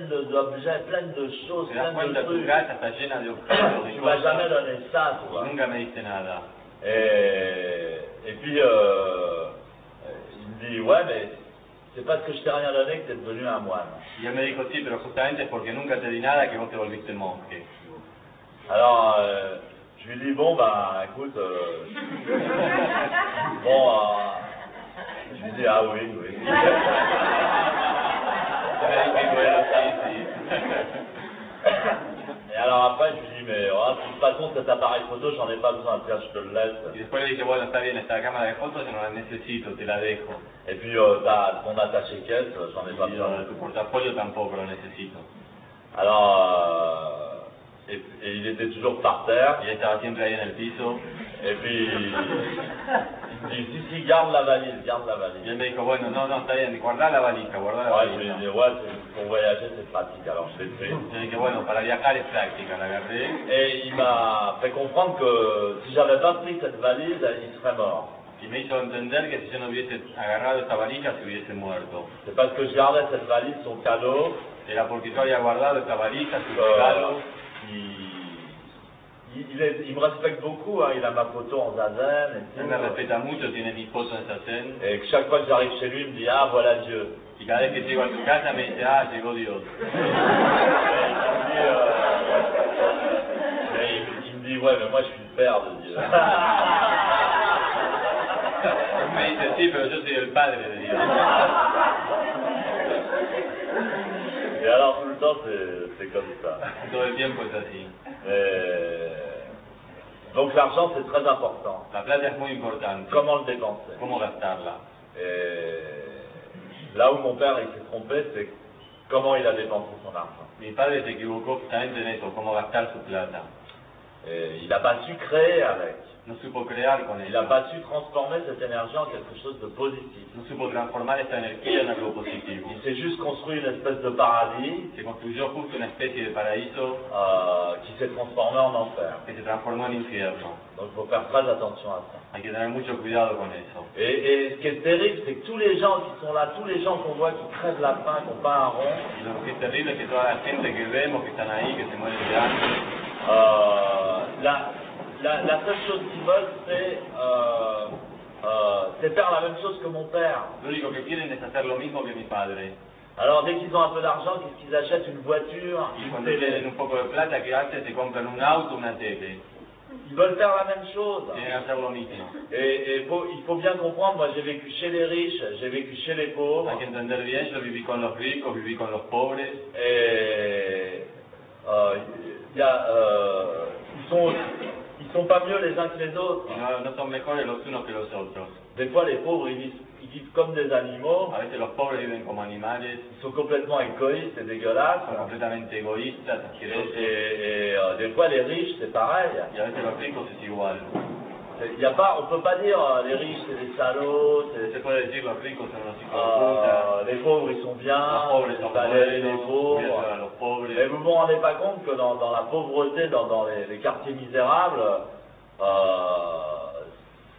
d'objets, plein de choses, Te das plein de cuenta, tu trucs. casa está llena de objetos, de Tu m'as jamais cosas, donné ça, tu vois. y nunca me diste nada. Et puis, il me dit, ouais, mais c'est parce que je t'ai rien donné que t'es devenu un moine. Y él me dijo, sí, pero justamente es porque nunca te di nada que vos te volviste monje. Alors, je lui dis, bon, bah, écoute, bon, je lui dis, ah oui, oui. Y bueno, sí, sí. Et alors après, je lui dis, mais oh, de toute façon, cet appareil photo, j'en ai pas besoin, tiens, je te le Y laisse. después le dije, bueno, está bien, esta cámara de fotos yo no la necesito, te la dejo. Et puis, t'as ton attaché-caisse, j'en ai pas Y besoin. tu portafolio tampoco lo necesito. Alors, et il était toujours par terre. Y él estaba siempre ahí en el piso. Et puis, il me dit, si, garde la valise, garde la Y valise. él me dijo, bueno, no, está bien, guardá la valija, guardá la Ouais, je lui ai valija. dit, ouais, pour voyager, c'est pratique, alors je l'ai fait. Yo le dije, bueno, para viajar es práctica, la agarré. Et il m'a fait comprendre que si j'avais pas pris cette valise, il serait mort. Y me hizo entender que si yo no hubiese agarrado esta valija, se hubiese muerto. C'est parce que je gardais cette valise, son cadeau, Era porque yo había guardado esta valija, su regalo. il me respecte beaucoup, hein, il a ma photo en zazen et Él tout. me respeta mucho, tiene mis fotos en Sazen. Et que chaque fois que j'arrive chez lui, il me dit, ah, voilà Dieu. Y cada vez que llego a tu casa me dice, ah, llegó Dios. Et il me dit, ouais, mais moi je suis le père de Dieu. Me dice, sí, pero yo soy el padre de Dios. Et alors tout le temps, c'est comme ça. Todo el tiempo es así. Donc l'argent, c'est très important. La plata es muy importante. Comment le dépenser? ¿Cómo gastarla? Là où mon père il s'est trompé, c'est comment il a dépensé son argent. Mi padre se equivocó justamente en eso, cómo gastar su plata. Il n'a pas su créer avec. No supo crear con Il eso. n'a pas su transformer cette énergie en quelque chose de positif. No supo transformar esta energía en algo positivo. Il s'est juste construit une espèce de paradis Se construyó justo una especie de paraíso qui s'est transformé en enfer. que se transformó en infierno. Donc il faut faire très attention à ça. Hay que tener mucho cuidado con eso. Et ce qui est terrible, c'est que tous les gens qui sont là, tous les gens qu'on voit qui crèvent la faim, qui n'ont pas un rond, Y lo que es terrible es que toda la gente que vemos, que están ahí, que se mueren de hambre, la seule chose qu'ils veulent, c'est faire la même chose que mon père. lo único que quieren es hacer lo mismo que mi padre. Alors dès qu'ils ont un peu d'argent, qu'est-ce qu'ils achètent? Une voiture, Y une cuando tienen télé. un poco de plata, ¿qué hacen? Se compran un auto, una tele. Ils veulent faire la même chose. Quieren hacer lo mismo. Et il faut bien comprendre, moi j'ai vécu chez les riches, j'ai vécu chez les pauvres. Hay que entender bien, yo viví con los ricos, viví con los pobres. Et ils sont pas mieux les uns que les autres. Y no son mejores los unos que los otros. Des fois les pauvres ils vivent comme des animaux, A veces los pobres viven como animales, ils sont complètement égoïstes et dégueulasses. son completamente egoístas, asquerosos. Des fois les riches c'est pareil. Y a veces los ricos es igual. Y a pas, on peut pas dire les riches c'est des salauds, Se puede decir los ricos son unos hijos de puta, les pauvres ils sont bien, los pobres son les buenos, pauvres. cuidan a los Et pobres. vous vous rendez pas compte que dans la pauvreté, dans les quartiers misérables,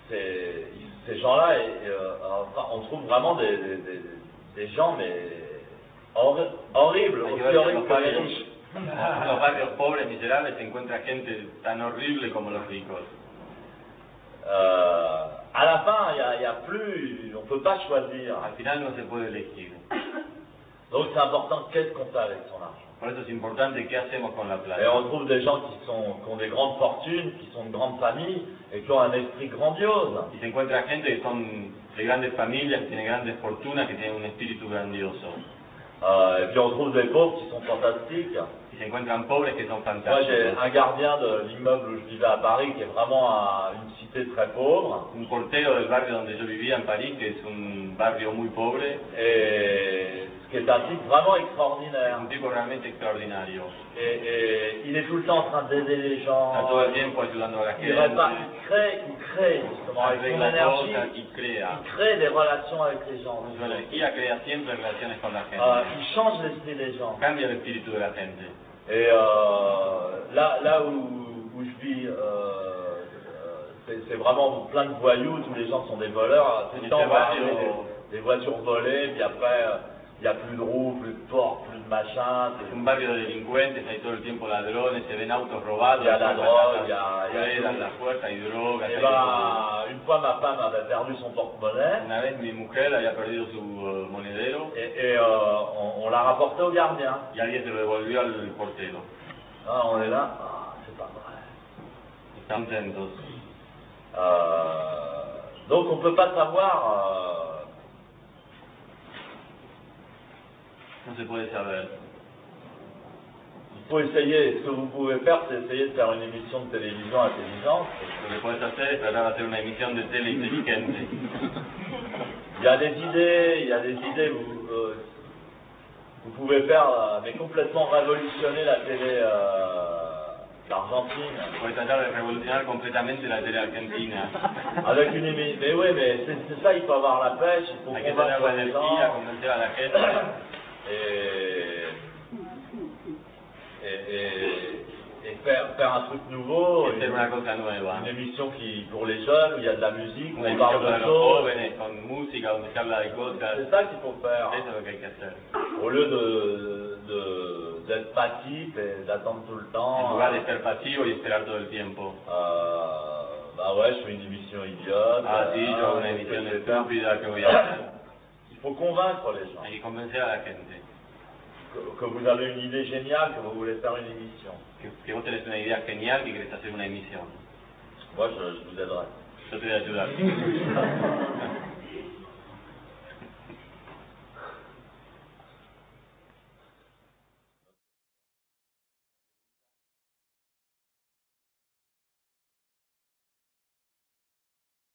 ces gens-là, enfin, on trouve vraiment des gens mais horribles, Hay que aussi ver que en horribles los que les barrios, riches. en los barrios pobres, miserables, se encuentra gente tan horrible como los ricos. À la fin, il y a plus, on peut pas choisir. Al final no se puede elegir. Donc c'est important, qu'est-ce qu'on fait avec son argent? Por eso es importante qué hacemos con la Et plata. on trouve des gens qui ont des grandes fortunes, qui sont de grandes familles et qui ont un esprit grandiose. Y se encuentra gente que son de grandes familias, que tienen grandes fortunas, que tienen un espíritu grandioso. Et puis on trouve des pauvres qui sont fantastiques. Y se encuentran pobres que son Moi j'ai fantásticos. un gardien de l'immeuble où je vivais à Paris qui est vraiment une cité très pauvre. Un portero del barrio donde yo vivía en París, que es un barrio muy pobre, Et ce qui est un type vraiment extraordinaire. un tipo realmente extraordinario. Et il est tout le temps en train d'aider les gens. Está todo el tiempo ayudando a la Il gente, répare, il crée justement avec son arregla énergie. cosas y crea. Il crée des relations avec les gens. Con su energía crea siempre relaciones con la gente. Il change l'esprit des gens. Cambia el espíritu de la gente. Et là où je vis, c'est vraiment plein de voyous, tous les gens sont des voleurs. Tout le temps, on va arriver des voitures volées, puis après, il n'y a plus de roues, plus de portes, plus de machin. Es un barrio de delincuentes, hay todo el tiempo ladrones, se ven autos robados, Il y a la drogue, il y ruedas, a la fuerza, hay drogas. Et hay ben, une fois ma femme avait perdu son porte-monnaie todo. Una vez mi mujer había perdido su monedero et on l'a rapporté au gardien. y alguien se lo devolvió al portero. Ah, on est là, ah, c'est pas vrai. Están tentos. Donc on ne peut pas savoir. No se puede saber. Il faut essayer. Ce que vous pouvez faire, c'est essayer de faire une émission de télévision intelligente. Lo que puedes hacer es tratar de hacer una emisión de tele inteligente. Il y a des idées. Vous pouvez faire, mais complètement révolutionner la télé d'Argentine. Puedes tratar de revolucionar completamente la tele argentina. Avec une émission. Mais oui, mais c'est ça, il faut avoir la pêche, il faut Hay que tener convaincre la les gens. energía, convencer a la gente. Et faire un truc nouveau, y hacer una cosa nueva. une émission qui, pour les jeunes, où il y a de la musique, où Una on emisión parle para de los choses. jóvenes, con música, donde se habla de cosas. C'est ça qu'il faut faire. Eso es lo que hay que hacer. Au lieu d'être passif et d'attendre tout le En temps. lugar de ser pasivo y esperar todo el tiempo. Bah ouais, je fais une émission idiote. Ah, sí, yo hago una emisión estúpida, ¿qué voy a hacer? Il faut convaincre les gens. Hay que convencer a la gente. Que vous avez une idée géniale, que vous voulez faire une émission. Que vos tenés una idea genial que querés hacer una emisión. Moi, je vous aiderai. Yo te voy a ayudar.